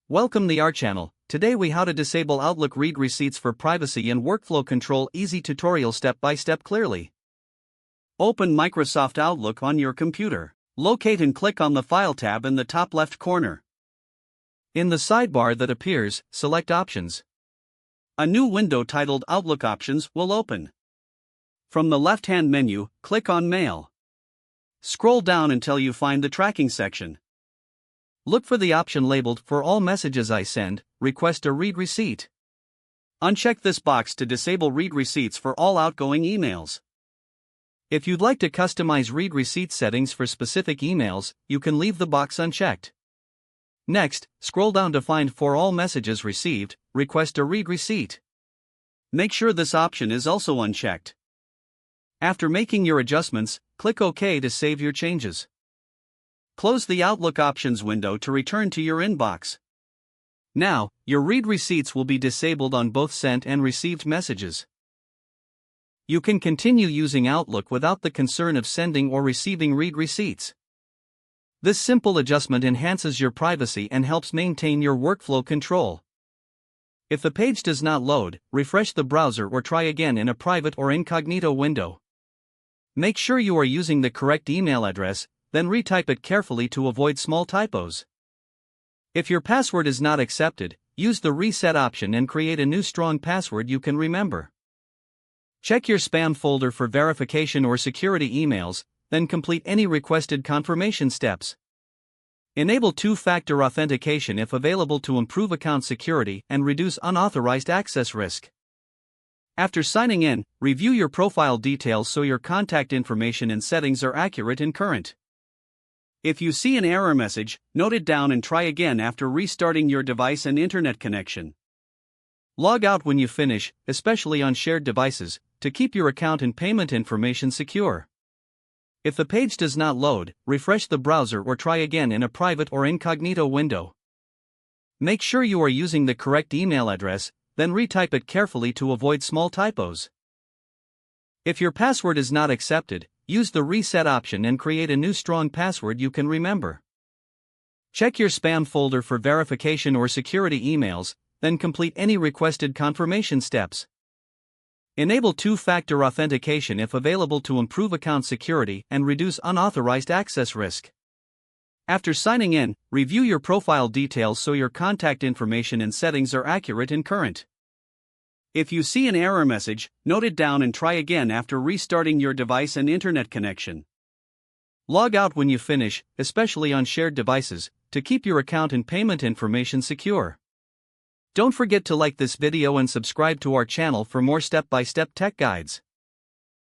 Welcome to our channel. Today we how to disable Outlook read receipts for privacy and workflow control. Easy tutorial step by step clearly. Open Microsoft Outlook on your computer. Locate and click on the File tab in the top left corner. In the sidebar that appears, select Options. A new window titled Outlook Options will open. From the left-hand menu, click on Mail. Scroll down until you find the Tracking section. Look for the option labeled For all messages I send, request a read receipt. Uncheck this box to disable read receipts for all outgoing emails. If you'd like to customize read receipt settings for specific emails, you can leave the box unchecked. Next, scroll down to find For all messages received, request a read receipt. Make sure this option is also unchecked. After making your adjustments, click OK to save your changes. Close the Outlook Options window to return to your inbox. Now, your read receipts will be disabled on both sent and received messages. You can continue using Outlook without the concern of sending or receiving read receipts. This simple adjustment enhances your privacy and helps maintain your workflow control. If the page does not load, refresh the browser or try again in a private or incognito window. Make sure you are using the correct email address, then retype it carefully to avoid small typos. If your password is not accepted, use the reset option and create a new strong password you can remember. Check your spam folder for verification or security emails, then complete any requested confirmation steps. Enable two-factor authentication if available to improve account security and reduce unauthorized access risk. After signing in, review your profile details so your contact information and settings are accurate and current. If you see an error message, note it down and try again after restarting your device and internet connection. Log out when you finish, especially on shared devices, to keep your account and payment information secure. If the page does not load, refresh the browser or try again in a private or incognito window. Make sure you are using the correct email address, then retype it carefully to avoid small typos. If your password is not accepted, use the reset option and create a new strong password you can remember. Check your spam folder for verification or security emails, then complete any requested confirmation steps. Enable two-factor authentication if available to improve account security and reduce unauthorized access risk. After signing in, review your profile details so your contact information and settings are accurate and current. If you see an error message, note it down and try again after restarting your device and internet connection. Log out when you finish, especially on shared devices, to keep your account and payment information secure. Don't forget to like this video and subscribe to our channel for more step-by-step tech guides.